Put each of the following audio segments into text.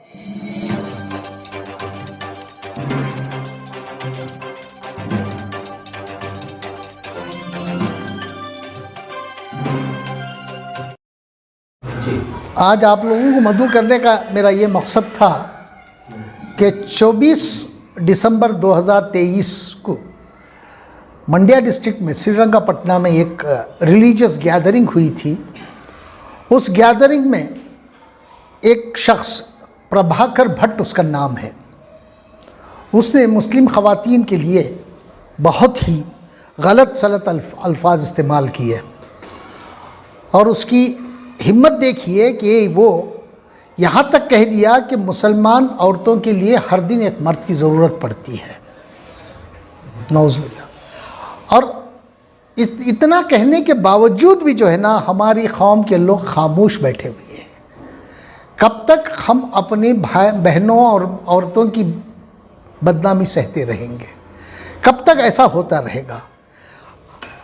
आज आप लोगों को मदऊ करने का मेरा ये मकसद था कि 24 दिसंबर 2023 को मंड्या डिस्ट्रिक्ट में श्रीरंगपटना में एक रिलीजियस गैदरिंग हुई थी। उस गैदरिंग में एक शख्स, प्रभाकर भट्ट उसका नाम है, उसने मुस्लिम ख़वातीन के लिए बहुत ही गलत सलत अल्फाज इस्तेमाल किए और उसकी हिम्मत देखिए कि वो यहाँ तक कह दिया कि मुसलमान औरतों के लिए हर दिन एक मर्द की ज़रूरत पड़ती है। नौज़ुबिल्लाह। और इतना कहने के बावजूद भी जो है ना, हमारी कौम के लोग खामोश बैठे हुए हैं। कब तक हम अपनी भाई बहनों और औरतों की बदनामी सहते रहेंगे? कब तक ऐसा होता रहेगा?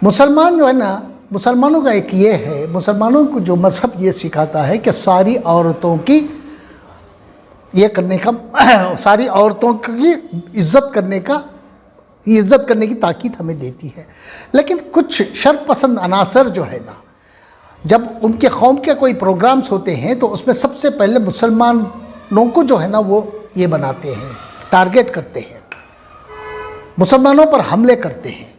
मुसलमान जो है ना, मुसलमानों का एक ये है, मुसलमानों को जो मज़हब ये सिखाता है कि सारी औरतों की ये करने का, सारी औरतों की इज़्ज़त करने की ताकीद हमें देती है। लेकिन कुछ शरपसंद अनासर जो है ना, जब उनके कौम के कोई प्रोग्राम्स होते हैं तो उसमें सबसे पहले मुसलमानों को जो है ना वो ये बनाते हैं, टारगेट करते हैं, मुसलमानों पर हमले करते हैं।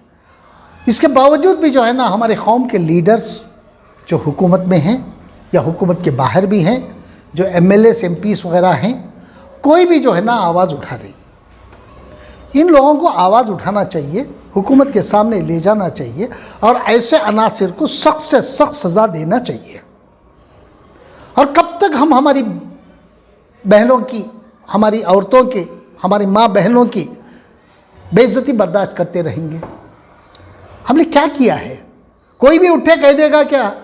इसके बावजूद भी जो है ना, हमारे कौम के लीडर्स जो हुकूमत में हैं या हुकूमत के बाहर भी हैं, जो MLAs MPs वगैरह हैं, कोई भी जो है ना आवाज़ उठा रही। इन लोगों को आवाज़ उठाना चाहिए, हुकूमत के सामने ले जाना चाहिए और ऐसे अनासिर को सख्त से सख्त सज़ा देना चाहिए। और कब तक हम हमारी बहनों की, हमारी औरतों की, हमारी माँ बहनों की बेइज्जती बर्दाश्त करते रहेंगे? हमने क्या किया है? कोई भी उठे कह देगा क्या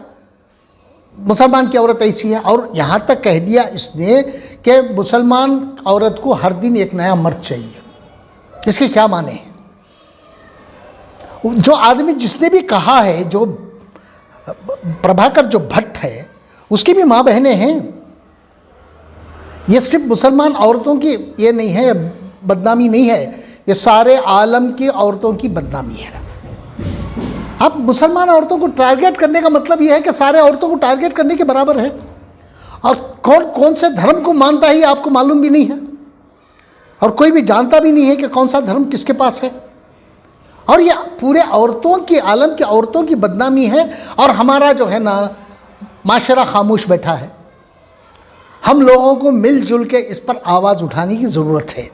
मुसलमान की औरत ऐसी है, और यहाँ तक कह दिया इसने कि मुसलमान औरत को हर दिन एक नया मर्द चाहिए। इसके क्या माने हैं? जो आदमी जिसने भी कहा है, जो प्रभाकर जो भट्ट है, उसकी भी माँ बहनें हैं। ये सिर्फ मुसलमान औरतों की ये नहीं है, बदनामी नहीं है, ये सारे आलम की औरतों की बदनामी है। अब मुसलमान औरतों को टारगेट करने का मतलब यह है कि सारे औरतों को टारगेट करने के बराबर है। और कौन कौन से धर्म को मानता है ये आपको मालूम भी नहीं है, और कोई भी जानता भी नहीं है कि कौन सा धर्म किसके पास है। और ये पूरे औरतों की, आलम की औरतों की बदनामी है। और हमारा जो है ना माशरा खामोश बैठा है। हम लोगों को मिलजुल के इस पर आवाज़ उठाने की ज़रूरत है।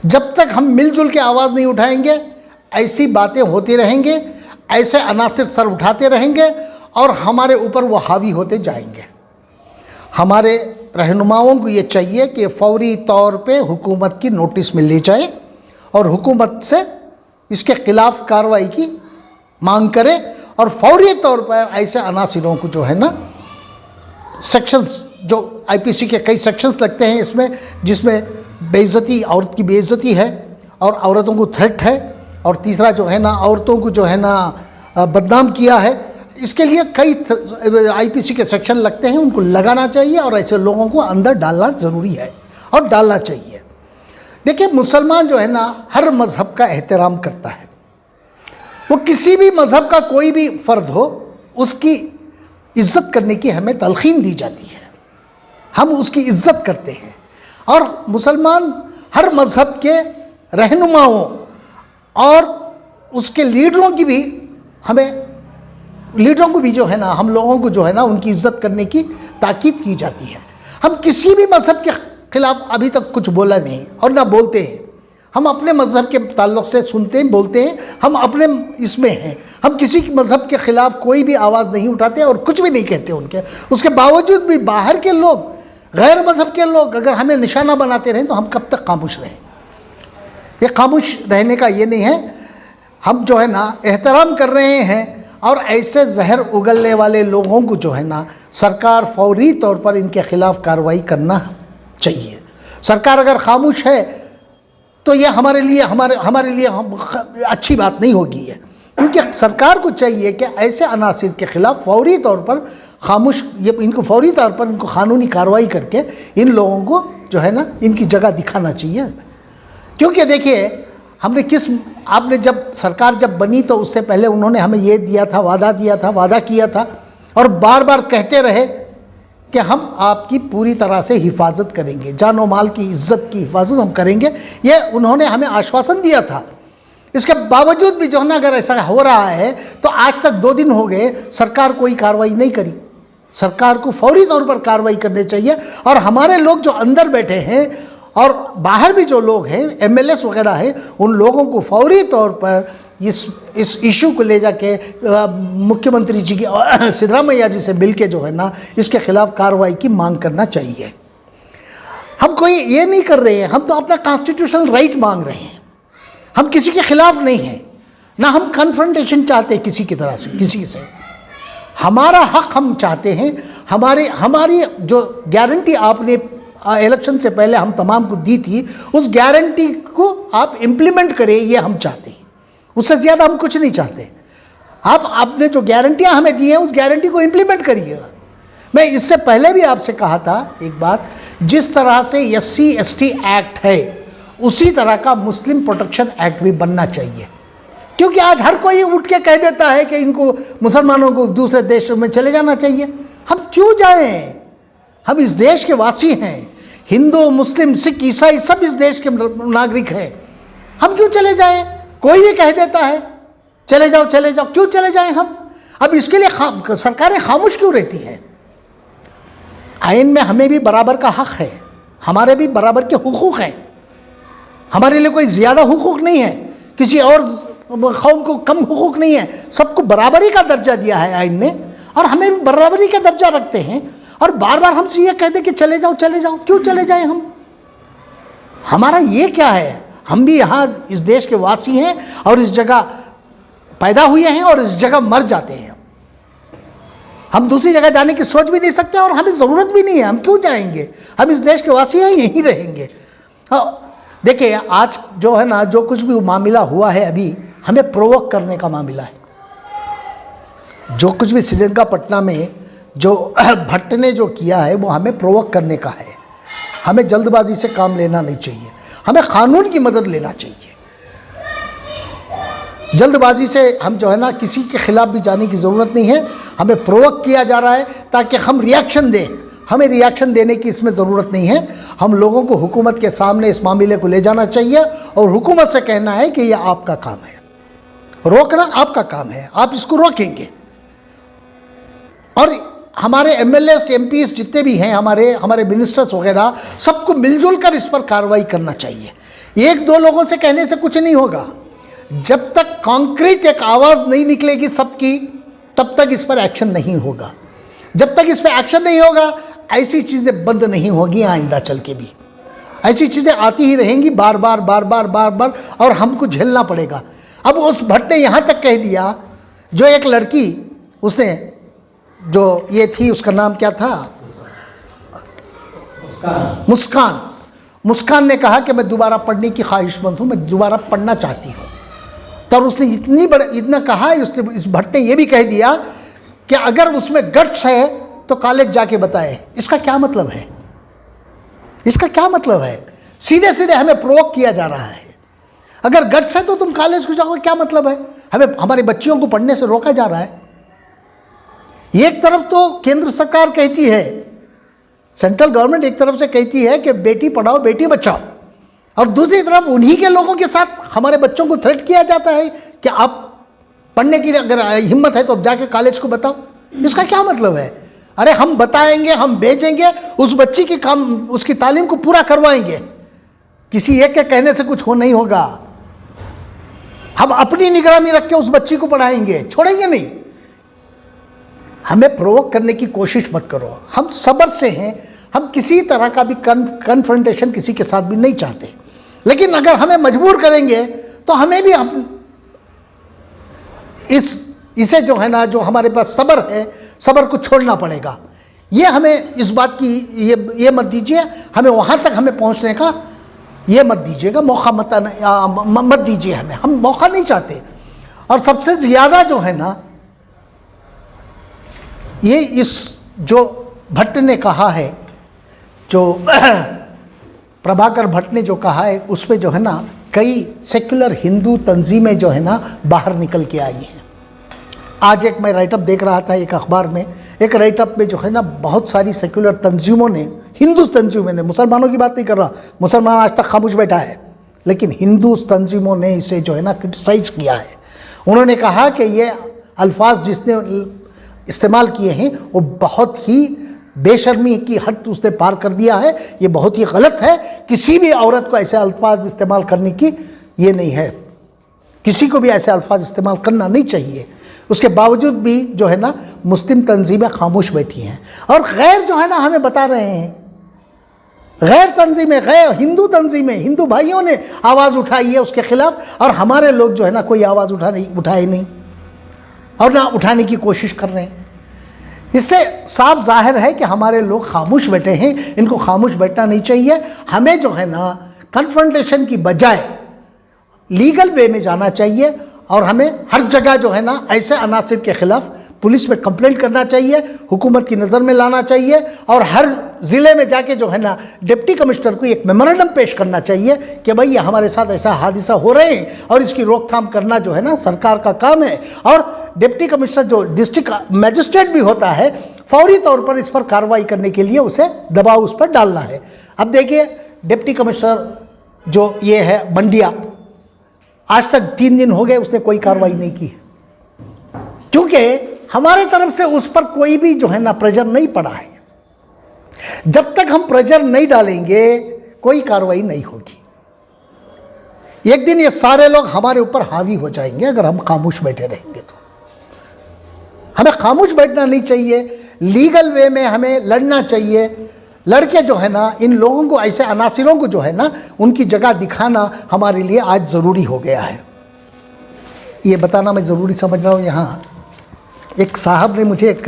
जब तक हम मिलजुल के आवाज़ नहीं उठाएंगे, ऐसी बातें होती रहेंगे, ऐसे अनासिर सर उठाते रहेंगे और हमारे ऊपर वो हावी होते जाएंगे। हमारे रहनुमाओं को ये चाहिए कि फौरी तौर पे हुकूमत की नोटिस में ले जाए और हुकूमत से इसके ख़िलाफ़ कार्रवाई की मांग करे और फौरी तौर पर ऐसे अनासिरों को जो है ना, सेक्शंस जो IPC के कई सेक्शंस लगते हैं इसमें, जिसमें बेइज्जती, औरत की बेइज्जती है और औरतों को थ्रेट है, और तीसरा जो है ना औरतों को जो है ना बदनाम किया है, इसके लिए कई IPC के सेक्शन लगते हैं, उनको लगाना चाहिए और ऐसे लोगों को अंदर डालना ज़रूरी है और डालना चाहिए। देखिए, मुसलमान जो है ना हर मज़हब का एहतराम करता है। वो किसी भी मज़हब का कोई भी फ़र्द हो, उसकी इज़्ज़त करने की हमें तलक़ीन दी जाती है, हम उसकी इज़्ज़त करते हैं। और मुसलमान हर मज़हब के रहनुमाओं और उसके लीडरों की भी लीडरों को भी जो है ना, हम लोगों को जो है ना उनकी इज़्ज़त करने की ताकीद की जाती है। हम किसी भी मज़हब के ख़िलाफ़ अभी तक कुछ बोला नहीं और ना बोलते हैं। हम अपने मज़हब के ताल्लुक़ से सुनते हैं, बोलते हैं, हम अपने इसमें हैं। हम किसी मज़हब के ख़िलाफ़ कोई भी आवाज़ नहीं उठाते और कुछ भी नहीं कहते उनके। उसके बावजूद भी बाहर के लोग, गैर मज़हब के लोग अगर हमें निशाना बनाते रहें तो हम कब तक खामोश रहें? ये खामोश रहने का ये नहीं है। हम जो है ना एहतराम कर रहे हैं और ऐसे जहर उगलने वाले लोगों को जो है ना सरकार फौरी तौर पर इनके ख़िलाफ़ कार्रवाई करना चाहिए। सरकार अगर खामोश है तो ये हमारे लिए अच्छी बात नहीं होगी है। क्योंकि सरकार को चाहिए कि ऐसे अनासिर के खिलाफ फौरी तौर पर खामोश, ये इनको फौरी तौर पर इनको कानूनी कार्रवाई करके इन लोगों को जो है ना इनकी जगह दिखाना चाहिए। क्योंकि देखिए हमने आपने जब सरकार जब बनी तो उससे पहले उन्होंने हमें ये दिया था, वादा किया था और बार बार कहते रहे कि हम आपकी पूरी तरह से हिफाजत करेंगे, जान और माल की इज्जत की हिफाजत हम करेंगे, ये उन्होंने हमें आश्वासन दिया था। इसके बावजूद भी जो है ना अगर ऐसा हो रहा है तो आज तक 2 दिन हो गए, सरकार कोई कार्रवाई नहीं करी। सरकार को फौरी तौर पर कार्रवाई करनी चाहिए और हमारे लोग जो अंदर बैठे हैं और बाहर भी जो लोग हैं एमएलएस वगैरह हैं, उन लोगों को फौरी तौर पर इस इशू को ले जाके मुख्यमंत्री जी की सिद्धरामैया जी से मिलके जो है ना इसके खिलाफ कार्रवाई की मांग करना चाहिए। हम कोई ये नहीं कर रहे हैं, हम तो अपना कॉन्स्टिट्यूशनल राइट मांग रहे हैं। हम किसी के खिलाफ नहीं हैं, ना हम कन्फ्रंटेशन चाहते किसी की तरह से किसी से। हमारा हक हम चाहते हैं। हमारी जो गारंटी आपने इलेक्शन से पहले हम तमाम को दी थी, उस गारंटी को आप इम्प्लीमेंट करें, ये हम चाहते हैं। उससे ज़्यादा हम कुछ नहीं चाहते। आपने जो गारंटियां हमें दी हैं उस गारंटी को इम्प्लीमेंट करिएगा। मैं इससे पहले भी आपसे कहा था एक बात, जिस तरह से SC/ST एक्ट है उसी तरह का मुस्लिम प्रोटेक्शन एक्ट भी बनना चाहिए। क्योंकि आज हर कोई उठ के कह देता है कि इनको मुसलमानों को दूसरे देशों में चले जाना चाहिए। हम क्यों जाएं? हम इस देश के वासी हैं। हिंदू, मुस्लिम, सिख, ईसाई सब इस देश के नागरिक हैं। हम क्यों चले जाएं? कोई भी कह देता है चले जाओ चले जाओ, क्यों चले जाएं हम? अब इसके लिए सरकारें खामोश क्यों रहती हैं? आइन में हमें भी बराबर का हक है, हमारे भी बराबर के हुकूक हैं। हमारे लिए कोई ज़्यादा हुकूक नहीं है, किसी और कौम को कम हुकूक नहीं है। सबको बराबरी का दर्जा दिया है आइन ने और हमें भी बराबरी का दर्जा रखते हैं। और बार बार हमसे ये कहते कि चले जाओ चले जाओ, क्यों चले जाएं हम? हमारा ये क्या है? हम भी यहाँ इस देश के वासी हैं और इस जगह पैदा हुए हैं और इस जगह मर जाते हैं। हम दूसरी जगह जाने की सोच भी नहीं सकते और हमें ज़रूरत भी नहीं है। हम क्यों जाएंगे? हम इस देश के वासी हैं, यहीं रहेंगे। देखिए आज जो है ना, जो कुछ भी मामला हुआ है अभी, हमें प्रोवोक करने का मामला है। जो कुछ भी श्रीरंगापट्टनम में जो भट्ट ने जो किया है वो हमें प्रोवोक करने का है। हमें जल्दबाजी से काम लेना नहीं चाहिए, हमें कानून की मदद लेना चाहिए। जल्दबाजी से हम जो है ना किसी के खिलाफ भी जाने की ज़रूरत नहीं है। हमें प्रोवोक किया जा रहा है ताकि हम रिएक्शन दें। हमें रिएक्शन देने की इसमें ज़रूरत नहीं है। हम लोगों को हुकूमत के सामने इस मामले को ले जाना चाहिए और हुकूमत से कहना है कि यह आपका काम है, रोकना आपका काम है, आप इसको रोकेंगे। और हमारे MLAs, MPs जितने भी हैं, हमारे मिनिस्टर्स वगैरह, सबको मिलजुल कर इस पर कार्रवाई करना चाहिए। 1-2 लोगों से कहने से कुछ नहीं होगा। जब तक कॉन्क्रीट एक आवाज़ नहीं निकलेगी सबकी, तब तक इस पर एक्शन नहीं होगा। जब तक इस पर एक्शन नहीं होगा, ऐसी चीज़ें बंद नहीं होगी। आइंदा चल के भी ऐसी चीज़ें आती ही रहेंगी, बार बार, और हमको झेलना पड़ेगा। अब उस भट्ट ने यहाँ तक कह दिया, जो एक लड़की, उसने जो ये थी, उसका नाम क्या था? मुस्कान ने कहा कि मैं दोबारा पढ़ने की ख्वाहिशमंद हूँ, मैं दोबारा पढ़ना चाहती हूँ। तब उसने इतना कहा, इस भट्ट ने यह भी कह दिया कि अगर उसमें गट्स है तो कॉलेज जाके बताए। इसका क्या मतलब है? इसका क्या मतलब है? सीधे सीधे हमें प्रोवोक किया जा रहा है। अगर गट्स है तो तुम कॉलेज को जाओगे, क्या मतलब है? हमें हमारे बच्चियों को पढ़ने से रोका जा रहा है। एक तरफ तो केंद्र सरकार कहती है, सेंट्रल गवर्नमेंट एक तरफ से कहती है कि बेटी पढ़ाओ बेटी बचाओ, और दूसरी तरफ उन्हीं के लोगों के साथ हमारे बच्चों को थ्रेट किया जाता है कि आप पढ़ने की अगर हिम्मत है तो अब जाके कॉलेज को बताओ। इसका क्या मतलब है? अरे हम बताएंगे, हम भेजेंगे, उस बच्ची की उसकी तालीम को पूरा करवाएंगे। किसी एक के कहने से कुछ नहीं होगा। हम अपनी निगरानी रख के उस बच्ची को पढ़ाएंगे, छोड़ेंगे नहीं। हमें प्रोवोक करने की कोशिश मत करो। हम सब्र से हैं, हम किसी तरह का भी कन्फ्रंटेशन किसी के साथ भी नहीं चाहते। लेकिन अगर हमें मजबूर करेंगे तो हमें भी इसे जो है ना, जो हमारे पास सब्र है, सब्र को छोड़ना पड़ेगा। ये हमें इस बात की ये मत दीजिए, हमें वहाँ तक हमें पहुँचने का ये मत दीजिएगा, मौका मत दीजिए हमें। हम मौका नहीं चाहते। और सबसे ज़्यादा जो है ना, ये इस जो भट्ट ने कहा है, जो प्रभाकर भट्ट ने जो कहा है, उसमें जो है ना कई सेक्युलर हिंदू तंजीमें जो है ना बाहर निकल के आई हैं। आज एक मैं राइटअप देख रहा था एक अखबार में, एक राइटअप में जो है ना बहुत सारी सेक्युलर तंजीमों ने, हिंदू तंजीमों ने, मुसलमानों की बात नहीं कर रहा, मुसलमान आज तक खामोश बैठा है, लेकिन हिंदू तंजीमों ने इसे जो है ना क्रिटिसाइज़ किया है। उन्होंने कहा कि ये अल्फाज जिसने इस्तेमाल किए हैं वो बहुत ही बेशर्मी की हद उसने पार कर दिया है, ये बहुत ही गलत है। किसी भी औरत को ऐसे अल्फाज इस्तेमाल करने की ये नहीं है, किसी को भी ऐसे अल्फाज इस्तेमाल करना नहीं चाहिए। उसके बावजूद भी जो है ना मुस्लिम तंजीमें खामोश बैठी हैं, और गैर जो है ना हमें बता रहे हैं, गैर तंजीमें, गैर हिंदू तंजीमें, हिंदू भाइयों ने आवाज़ उठाई है उसके खिलाफ, और हमारे लोग जो है ना कोई आवाज़ उठाए नहीं और ना उठाने की कोशिश कर रहे हैं। इससे साफ जाहिर है कि हमारे लोग खामोश बैठे हैं, इनको खामोश बैठना नहीं चाहिए। हमें जो है ना कन्फ्रंटेशन की बजाय लीगल वे में जाना चाहिए, और हमें हर जगह जो है ना ऐसे अनासिर के खिलाफ पुलिस में कंप्लेंट करना चाहिए, हुकूमत की नज़र में लाना चाहिए, और हर ज़िले में जाके जो है ना डिप्टी कमिश्नर को एक मेमोरेंडम पेश करना चाहिए कि भाई ये हमारे साथ ऐसा हादसा हो रहे हैं और इसकी रोकथाम करना जो है ना सरकार का काम है। और डिप्टी कमिश्नर जो डिस्ट्रिक्ट मजिस्ट्रेट भी होता है, फौरी तौर पर इस पर कार्रवाई करने के लिए उसे दबाव उस पर डालना है। अब देखिए डिप्टी कमिश्नर जो ये है मंडिया, आज तक 3 दिन हो गए उसने कोई कार्रवाई नहीं की है, क्योंकि हमारे तरफ से उस पर कोई भी जो है ना प्रेशर नहीं पड़ा है। जब तक हम प्रेशर नहीं डालेंगे कोई कार्रवाई नहीं होगी। एक दिन ये सारे लोग हमारे ऊपर हावी हो जाएंगे अगर हम खामोश बैठे रहेंगे। तो हमें खामोश बैठना नहीं चाहिए, लीगल वे में हमें लड़ना चाहिए। लड़के जो है ना इन लोगों को, ऐसे अनासिरों को जो है ना उनकी जगह दिखाना हमारे लिए आज ज़रूरी हो गया है। ये बताना मैं ज़रूरी समझ रहा हूँ। यहाँ एक साहब ने मुझे एक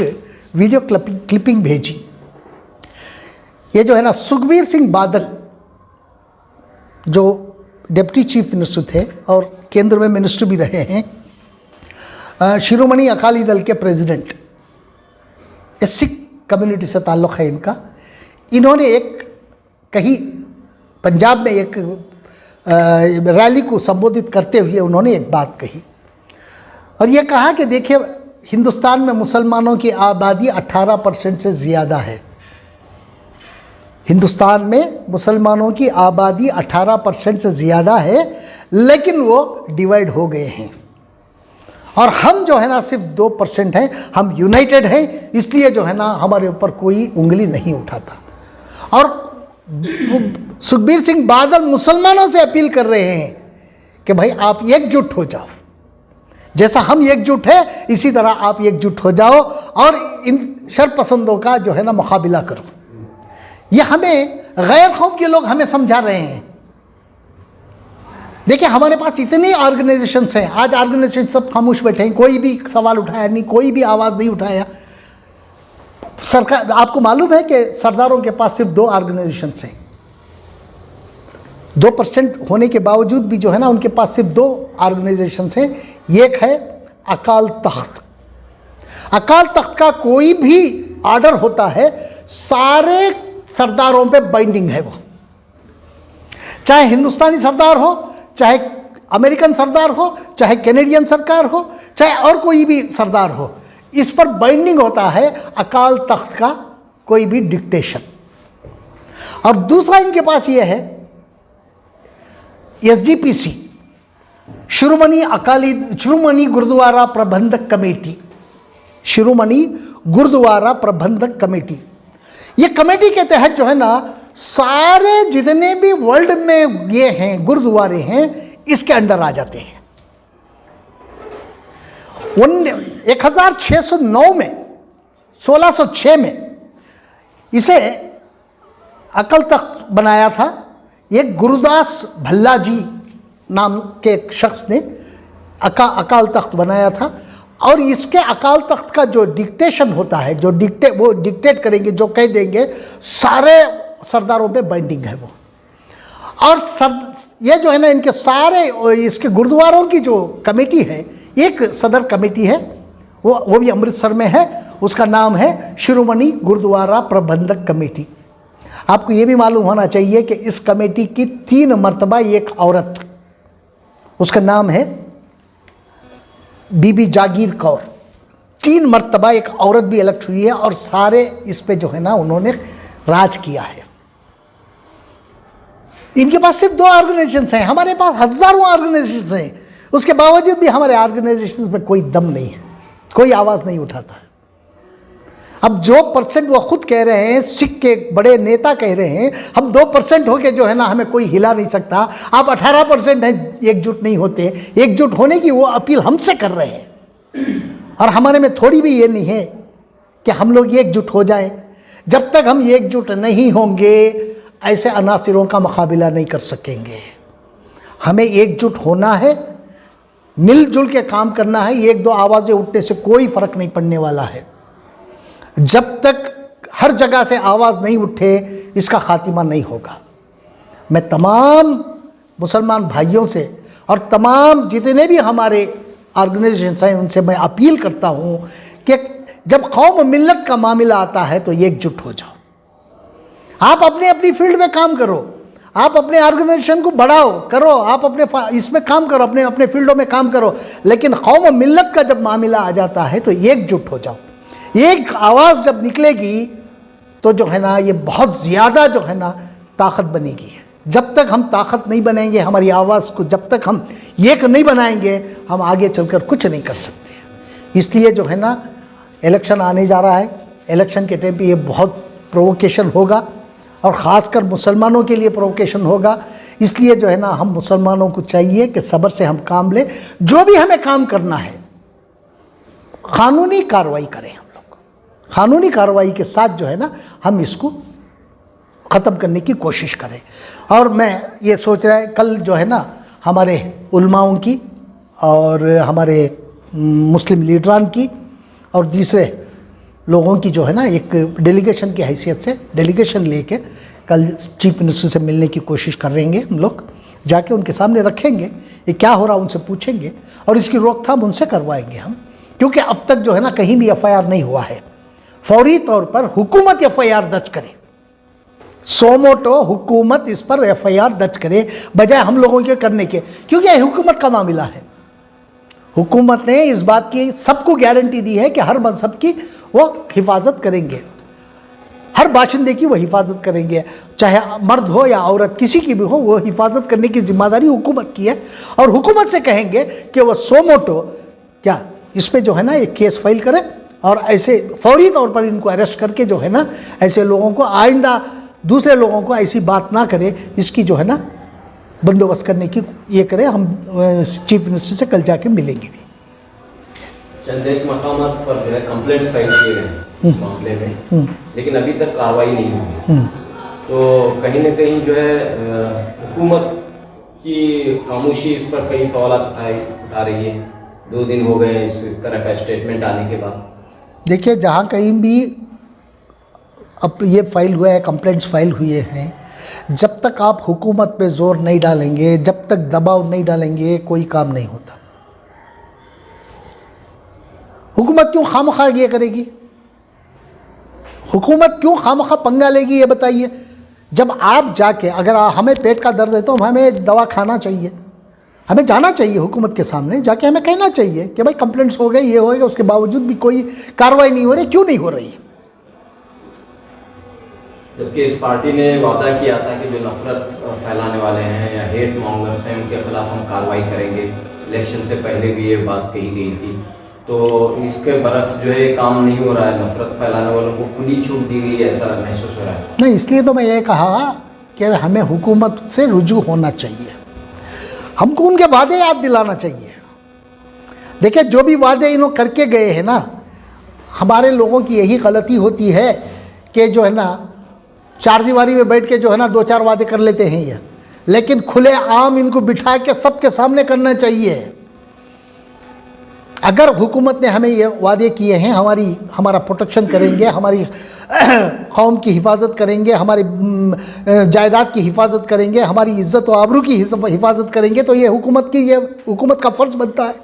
वीडियो क्लिपिंग भेजी। ये जो है ना सुखबीर सिंह बादल जो डिप्टी चीफ मिनिस्टर थे और केंद्र में मिनिस्टर भी रहे हैं, शिरोमणि अकाली दल के प्रेसिडेंट, ये सिख कम्युनिटी से ताल्लुक़ है इनका। इन्होंने एक कहीं पंजाब में एक रैली को संबोधित करते हुए उन्होंने एक बात कही, और ये कहा कि देखिए हिंदुस्तान में मुसलमानों की आबादी 18% से ज़्यादा है। हिंदुस्तान में मुसलमानों की आबादी 18% से ज़्यादा है, लेकिन वो डिवाइड हो गए हैं, और हम जो है ना सिर्फ 2% हैं। हम यूनाइटेड हैं, इसलिए जो है ना हमारे ऊपर कोई उंगली नहीं उठाता। और सुखबीर सिंह बादल मुसलमानों से अपील कर रहे हैं कि भाई आप एकजुट हो जाओ, जैसा हम एकजुट है इसी तरह आप एकजुट हो जाओ और इन शरपसंदों का जो है ना मुकाबला करो। ये हमें गैर कौम के लोग हमें समझा रहे हैं। देखिए हमारे पास इतनी ऑर्गेनाइजेशंस हैं, आज ऑर्गेनाइजेशन सब खामोश बैठे हैं, कोई भी सवाल उठाया नहीं, कोई भी आवाज़ नहीं उठाया। सरकार, आपको मालूम है कि सरदारों के पास सिर्फ 2 ऑर्गेनाइजेशंस हैं। 2% होने के बावजूद भी जो है ना उनके पास सिर्फ 2 ऑर्गेनाइजेशंस हैं। एक है अकाल तख्त। अकाल तख्त का कोई भी ऑर्डर होता है सारे सरदारों पे बाइंडिंग है, वो चाहे हिंदुस्तानी सरदार हो, चाहे अमेरिकन सरदार हो, चाहे कैनेडियन सरकार हो, चाहे और कोई भी सरदार हो, इस पर बाइंडिंग होता है अकाल तख्त का कोई भी डिक्टेशन। और दूसरा इनके पास ये है SGPC, शिरोमणि गुरुद्वारा प्रबंधक कमेटी, शिरोमणि गुरुद्वारा प्रबंधक कमेटी। ये कमेटी के तहत जो है ना सारे जितने भी वर्ल्ड में ये हैं गुरुद्वारे हैं इसके अंडर आ जाते हैं। 1609 में 1606 में इसे अकाल तख्त बनाया था। एक गुरुदास भल्ला जी नाम के एक शख्स ने अकाल तख्त बनाया था, और इसके अकाल तख्त का जो डिक्टेशन होता है, जो वो डिक्टेट करेंगे, जो कह देंगे, सारे सरदारों पे बाइंडिंग है वो। और सब ये जो है ना इनके सारे इसके गुरुद्वारों की जो कमेटी है, एक सदर कमेटी है, वो भी अमृतसर में है, उसका नाम है शिरोमणि गुरुद्वारा प्रबंधक कमेटी। आपको ये भी मालूम होना चाहिए कि इस कमेटी की 3 मर्तबा एक औरत, उसका नाम है बीबी जागीर कौर, 3 मर्तबा एक औरत भी इलेक्ट हुई है और सारे इस पे जो है ना उन्होंने राज किया है। इनके पास सिर्फ 2 ऑर्गेनाइजेशंस हैं, हमारे पास हजारों ऑर्गेनाइजेशंस हैं, उसके बावजूद भी हमारे ऑर्गेनाइजेशंस में कोई दम नहीं है, कोई आवाज़ नहीं उठाता है। अब जो परसेंट वो खुद कह रहे हैं, सिख के बड़े नेता कह रहे हैं, हम 2% होके जो है ना हमें कोई हिला नहीं सकता। आप 18% हैं, एकजुट नहीं होते। एकजुट होने की वो अपील हमसे कर रहे हैं और हमारे में थोड़ी भी ये नहीं है कि हम लोग एकजुट हो जाएं। जब तक हम एकजुट नहीं होंगे ऐसे अनासिरों का मुकाबला नहीं कर सकेंगे। हमें एकजुट होना है, मिलजुल के काम करना है। 1-2 आवाज़ें उठने से कोई फ़र्क नहीं पड़ने वाला है। जब तक हर जगह से आवाज़ नहीं उठे इसका खात्मा नहीं होगा। मैं तमाम मुसलमान भाइयों से और तमाम जितने भी हमारे ऑर्गेनाइजेशन हैं उनसे मैं अपील करता हूँ कि जब कौम मिल्लत का मामला आता है तो एकजुट हो जाओ। आप अपने अपनी फील्ड में काम करो, आप अपने ऑर्गेनाइजेशन को बढ़ाओ करो, आप अपने इसमें काम करो, अपने अपने फील्डों में काम करो, लेकिन कौम मिल्लत का जब मामला आ जाता है तो एकजुट हो जाओ। एक आवाज़ जब निकलेगी तो जो है ना ये बहुत ज़्यादा जो है ना ताकत बनेगी। जब तक हम ताकत नहीं बनेंगे, हमारी आवाज़ को जब तक हम एक नहीं बनाएंगे, हम आगे चलकर कुछ नहीं कर सकते। इसलिए जो है ना इलेक्शन आने जा रहा है, इलेक्शन के टाइम पे ये बहुत प्रोवोकेशन होगा और ख़ासकर मुसलमानों के लिए प्रोवोकेशन होगा। इसलिए जो है ना हम मुसलमानों को चाहिए कि सब्र से हम काम लें। जो भी हमें काम करना है कानूनी कार्रवाई करें, हम लोग कानूनी कार्रवाई के साथ जो है ना हम इसको ख़त्म करने की कोशिश करें। और मैं ये सोच रहा है कल जो है ना हमारे उलमाओं की और हमारे मुस्लिम लीडरान की और दूसरे लोगों की जो है ना एक डेलीगेशन की हैसियत से डेलीगेशन लेके कल चीफ मिनिस्टर से मिलने की कोशिश करेंगे। हम लोग जाके उनके सामने रखेंगे, ये क्या हो रहा उनसे पूछेंगे और इसकी रोकथाम उनसे करवाएंगे हम, क्योंकि अब तक जो है ना कहीं भी FIR नहीं हुआ है। फौरी तौर पर हुकूमत FIR दर्ज करे, सोमोटो हुकूमत इस पर FIR दर्ज करे बजाय हम लोगों के करने के, क्योंकि यह हुकूमत का मामला है। हुकूमत ने इस बात की सबको गारंटी दी है कि हर मजहब की वो हिफाजत करेंगे, हर बाशिंदे की वो हिफाजत करेंगे, चाहे मर्द हो या औरत, किसी की भी हो, वो हिफाजत करने की जिम्मेदारी हुकूमत की है। और हुकूमत से कहेंगे कि वो सोमोटो क्या इस पे जो है ना एक केस फाइल करे और ऐसे फौरी तौर पर इनको अरेस्ट करके जो है ना ऐसे लोगों को आइंदा दूसरे लोगों को ऐसी बात ना करे, इसकी जो है ना बंदोबस्त करने की ये करें। हम चीफ मिनिस्टर से कल जाके मिलेंगे भी। चंद एक मकामात पर जो है कंप्लेंट्स फाइल किए गए इस मामले में, लेकिन अभी तक कार्रवाई नहीं हुई। तो कहीं ना कहीं जो है हुकूमत की खामोशी इस पर कई सवाल उठा रही है। 2 दिन हो गए इस तरह का स्टेटमेंट आने के बाद। देखिए जहाँ कहीं भी अब ये फाइल हुआ है, कंप्लेंट्स फाइल हुए हैं, जब तक आप हुकूमत पे ज़ोर नहीं डालेंगे, जब तक दबाव नहीं डालेंगे, कोई काम नहीं होता। हुकूमत क्यों खामखा ये करेगी? हुकूमत क्यों खामखा पंगा लेगी ये बताइए। जब आप जाके अगर हमें पेट का दर्द है तो हमें दवा खाना चाहिए, हमें जाना चाहिए हुकूमत के सामने, जाके हमें कहना चाहिए कि भाई कंप्लेंट्स हो गए, ये हो गया, उसके बावजूद भी कोई कार्रवाई नहीं हो रही, क्यों नहीं हो रही है? जबकि इस पार्टी ने वादा किया था कि जो नफरत फैलाने वाले हैं या हेट मॉन्गर्स हैं उनके खिलाफ हम कार्रवाई करेंगे। इलेक्शन से पहले भी ये बात कही गई थी। तो इसके बरक्स जो है काम नहीं हो रहा है, नफरत फैलाने वालों को खुली छूट दी गई, ऐसा महसूस हो रहा है। नहीं, इसलिए तो मैं ये कहा कि हमें हुकूमत से रुजू होना चाहिए, हमको उनके वादे याद दिलाना चाहिए। देखिए जो भी वादे इन्हों करके गए हैं ना, हमारे लोगों की यही गलती होती है कि जो है ना चार दीवारी में बैठ के जो है ना 2-4 वादे कर लेते हैं ये, लेकिन खुले आम इनको बिठा के सबके सामने करना चाहिए। अगर हुकूमत ने हमें ये वादे किए हैं हमारा प्रोटेक्शन करेंगे, हमारी कौम की हिफाजत करेंगे, हमारी जायदाद की हिफाजत करेंगे, हमारी इज़्ज़त व आबरू की हिफाजत करेंगे, तो ये हुकूमत का फ़र्ज़ बनता है।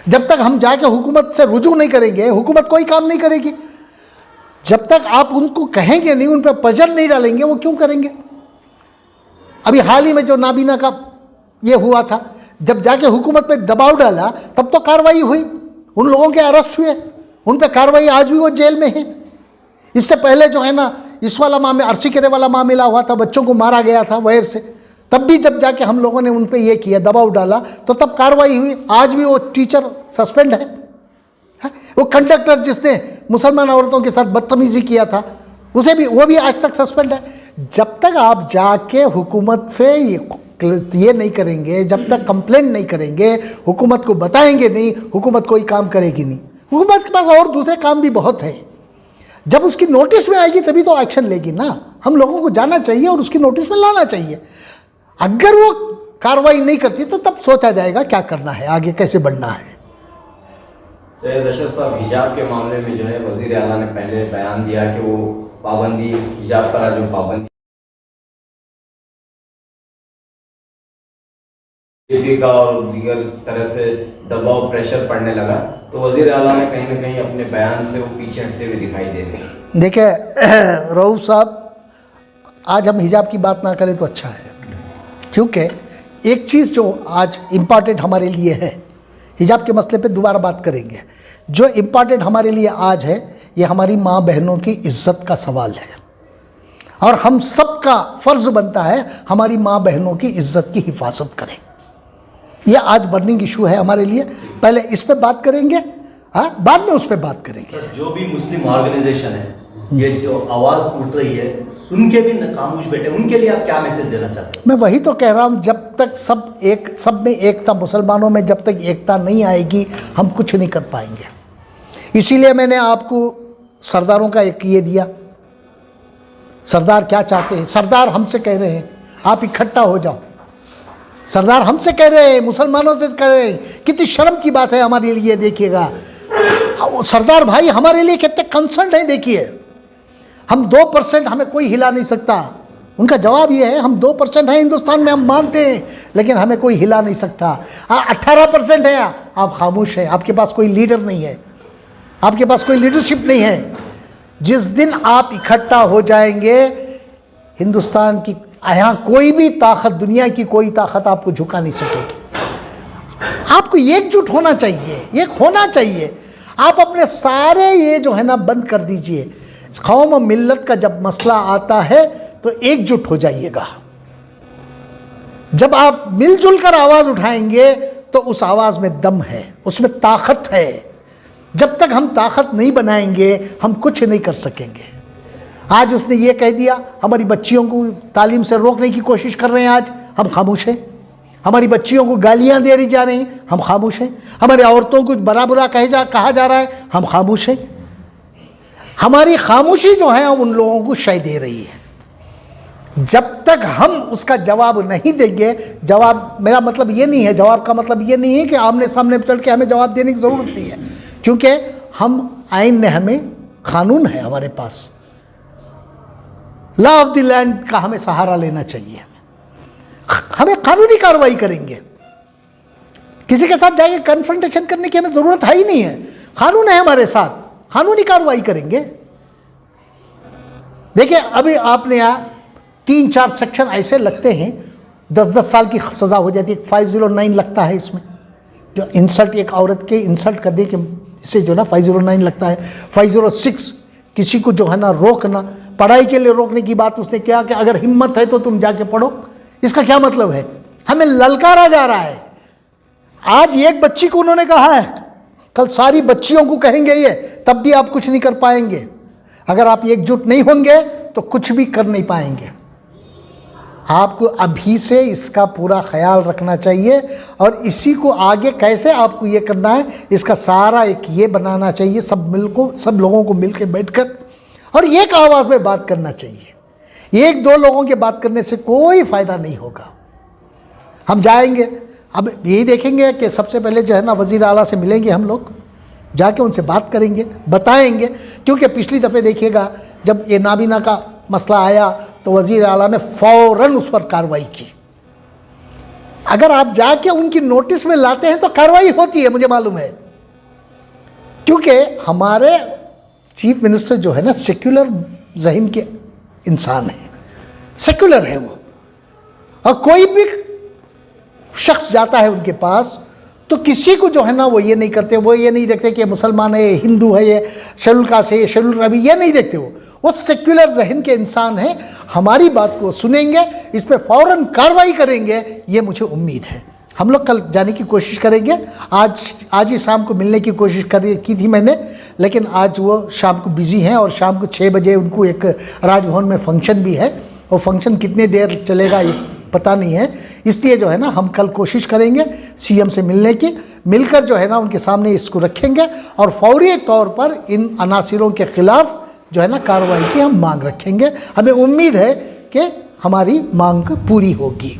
जब तक हम जाके हुकूमत से रुजू नहीं करेंगे, हुकूमत कोई काम नहीं करेगी। जब तक आप उनको कहेंगे नहीं, उन पर प्रेशर नहीं डालेंगे, वो क्यों करेंगे? अभी हाल ही में जो नाबीना का ये हुआ था, जब जाके हुकूमत पे दबाव डाला तब तो कार्रवाई हुई, उन लोगों के अरेस्ट हुए, उन पे कार्रवाई, आज भी वो जेल में है। इससे पहले जो है ना, इस वाला मामला, अरसीकेरे वाला मामला हुआ था, बच्चों को मारा गया था वैर से, तब भी जब जाके हम लोगों ने उन पे ये किया, दबाव डाला, तो तब कार्रवाई हुई। आज भी वो टीचर सस्पेंड है। वो कंडक्टर जिसने मुसलमान औरतों के साथ बदतमीजी किया था, वो भी आज तक सस्पेंड है। जब तक आप जाके हुकूमत से ये नहीं करेंगे, जब तक कंप्लेंट नहीं करेंगे, हुकूमत को बताएंगे नहीं, हुकूमत कोई काम करेगी नहीं। हुकूमत के पास और दूसरे काम भी बहुत है। जब उसकी नोटिस में आएगी तभी तो एक्शन लेगी ना। हम लोगों को जाना चाहिए और उसकी नोटिस में लाना चाहिए। अगर वो कार्रवाई नहीं करती तो तब सोचा जाएगा क्या करना है, आगे कैसे बढ़ना है। सैयद अशरफ साहब, हिजाब के मामले में जो है वज़ीर आला ने पहले बयान दिया कि वो पाबंदी, हिजाब पर जो पाबंदी बीजेपी का और दीगर तरह से दबाव, प्रेशर पड़ने लगा, तो वज़ीर आला ने कहीं ना कहीं अपने बयान से वो पीछे हटते हुए दिखाई दे रहे हैं। देखिए रऊफ साहब, आज हम हिजाब की बात ना करें तो अच्छा है, क्योंकि एक चीज़ जो आज इम्पॉर्टेंट हमारे लिए है, हिजाब के मसले पे दोबारा बात करेंगे। जो इम्पॉर्टेंट हमारे लिए आज है, ये हमारी माँ बहनों की इज़्ज़त का सवाल है, और हम सब का फ़र्ज़ बनता है हमारी माँ बहनों की इज़्ज़त की हिफाजत करें। ये आज बर्निंग इशू है हमारे लिए। पहले इस पे बात करेंगे, हाँ, बाद में उस पे बात करेंगे। जो भी मुस्लिम ऑर्गेनाइजेशन है, ये जो आवाज़ उठ रही है, सुन के भी खामोश बैठे, उनके लिए आप क्या मैसेज देना चाहते हैं? मैं वही तो कह रहा हूँ, जब तक सब में एकता, मुसलमानों में जब तक एकता नहीं आएगी, हम कुछ नहीं कर पाएंगे। इसीलिए मैंने आपको सरदारों का एक ये दिया। सरदार क्या चाहते हैं? सरदार हमसे कह रहे हैं आप इकट्ठा हो जाओ। सरदार हमसे कह रहे हैं, मुसलमानों से कह रहे हैं। कितनी शर्म की बात है हमारे लिए। देखिएगा सरदार भाई हमारे लिए कितने कंसर्न है। देखिए हम 2%, हमें कोई हिला नहीं सकता। उनका जवाब ये है, हम 2% हैं हिंदुस्तान में, हम मानते हैं, लेकिन हमें कोई हिला नहीं सकता। 18% है, आप खामोश हैं, आपके पास कोई लीडर नहीं है, आपके पास कोई लीडरशिप नहीं है। जिस दिन आप इकट्ठा हो जाएंगे, हिंदुस्तान की यहाँ कोई भी ताकत, दुनिया की कोई ताकत आपको झुका नहीं सकेगी। आपको एकजुट होना चाहिए, एक होना चाहिए। आप अपने सारे ये जो है ना बंद कर दीजिए। कौम और मिल्लत का जब मसला आता है तो एकजुट हो जाइएगा। जब आप मिलजुल कर आवाज़ उठाएंगे तो उस आवाज़ में दम है, उसमें ताकत है। जब तक हम ताकत नहीं बनाएंगे हम कुछ नहीं कर सकेंगे। आज उसने ये कह दिया, हमारी बच्चियों को तालीम से रोकने की कोशिश कर रहे हैं, आज हम खामोश हैं। हमारी बच्चियों को गालियां दे दी जा रही हैं, हम खामोश हैं। हमारी औरतों को बुरा बुरा कहा जा रहा है, हम खामोश हैं। हमारी खामोशी जो है उन लोगों को शय दे रही है। जब तक हम उसका जवाब नहीं देंगे, जवाब, मेरा मतलब ये नहीं है, जवाब का मतलब ये नहीं है कि आमने सामने चढ़ के हमें जवाब देने की ज़रूरत नहीं है, क्योंकि हम आइन ने, हमें कानून है, हमारे पास लॉ ऑफ द लैंड का हमें सहारा लेना चाहिए। हमें कानूनी कार्रवाई करेंगे। किसी के साथ जाके कन्फ्रंटेशन करने की हमें ज़रूरत है ही नहीं है। कानून है हमारे साथ, कानूनी कार्रवाई करेंगे। देखिए अभी आपने यहाँ 3-4 सेक्शन ऐसे लगते हैं, 10-10 साल की सज़ा हो जाती है। 509 लगता है इसमें, जो इंसल्ट, एक औरत के इंसल्ट करने के इससे जो ना 509 लगता है। 506 किसी को जो है ना रोकना, पढ़ाई के लिए रोकने की बात उसने किया कि अगर हिम्मत है तो तुम जाके पढ़ो। इसका क्या मतलब है? हमें ललकारा जा रहा है। आज एक बच्ची को उन्होंने कहा है, कल सारी बच्चियों को कहेंगे ये, तब भी आप कुछ नहीं कर पाएंगे। अगर आप एकजुट नहीं होंगे तो कुछ भी कर नहीं पाएंगे। आपको अभी से इसका पूरा ख्याल रखना चाहिए, और इसी को आगे कैसे आपको ये करना है, इसका सारा एक ये बनाना चाहिए। सब लोगों को मिल के बैठ कर और एक आवाज़ में बात करना चाहिए। 1-2 लोगों के बात करने से कोई फ़ायदा नहीं होगा। हम जाएंगे, अब यही देखेंगे कि सबसे पहले जो है ना वज़ीर आला से मिलेंगे हम लोग, जाके उनसे बात करेंगे, बताएंगे, क्योंकि पिछली दफ़े देखिएगा जब ये नाबीना का मसला आया तो वज़ीर आला ने फ़ौरन उस पर कार्रवाई की। अगर आप जाके उनकी नोटिस में लाते हैं तो कार्रवाई होती है, मुझे मालूम है, क्योंकि हमारे चीफ मिनिस्टर जो है ना सेक्युलर ज़हन के इंसान हैं, सेक्युलर है वो, और कोई भी शख्स जाता है उनके पास तो किसी को जो है ना वो ये नहीं करते, वो ये नहीं देखते कि ये मुसलमान है, ये हिंदू है, ये शेड्यूल कास्ट है, ये शेड्यूल रवि, ये नहीं देखते। वो सेक्युलर जहन के इंसान हैं, हमारी बात को सुनेंगे, इस पर फ़ौरन कार्रवाई करेंगे, ये मुझे उम्मीद है। हम लोग कल जाने की कोशिश करेंगे, आज ही शाम को मिलने की कोशिश की थी मैंने, लेकिन आज वो शाम को बिज़ी हैं और शाम को 6 बजे उनको एक राजभवन में फंक्शन भी है, और फंक्शन कितने देर चलेगा ये पता नहीं है, इसलिए जो है ना हम कल कोशिश करेंगे सीएम से मिलने की, मिलकर जो है ना उनके सामने इसको रखेंगे और फौरी तौर पर इन अनासिरों के ख़िलाफ़ जो है ना कार्रवाई की हम मांग रखेंगे। हमें उम्मीद है कि हमारी मांग पूरी होगी।